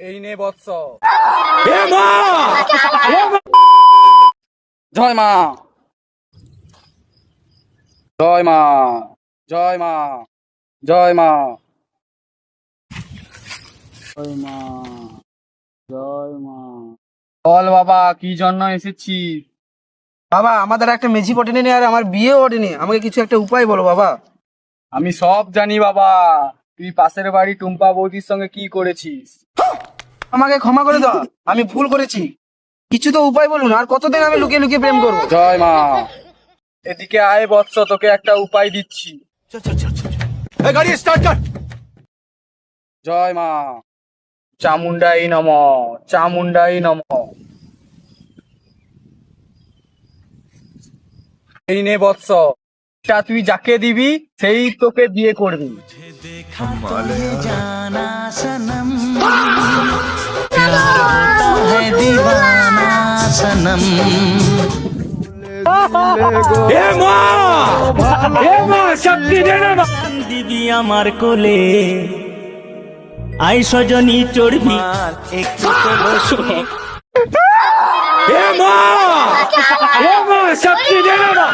এই নে বৎস। জয় মা, জয় মা, জয় মা, জয় মা, জয় মা, জয় মা। বল বাবা, কি জন্য এসেছিস? বাবা, আমাদের একটা মেঝি পটেনি আর আমার বিয়েও ওঠেনি, আমাকে কিছু একটা উপায় বলো বাবা। আমি সব জানি বাবা, তুই পাশের বাড়ি টুম্পা বৌদির সঙ্গে কি করেছিস। আমাকে ক্ষমা করে দাও, আমি ভুল করেছি। কিছু তো উপায় বলুন, আর কতদিন আমি লুকিয়ে লুকিয়ে প্রেম করবো? জয় মা, এদিকে আয় বৎস, তোকে একটা উপায় দিচ্ছি। গাড়ি স্টার্ট কর। জয় মা, চামুন্ডাই নম, চামুন্ডাই নম। এই নে বৎস, তা তুই যাকে দিবি সেই তোকে বিয়ে করবি। जाना सनम प्यार होता है दीवाना सनम দিদি আমার কোলে আই সজনী চড়বি একটু শক্তি দে না।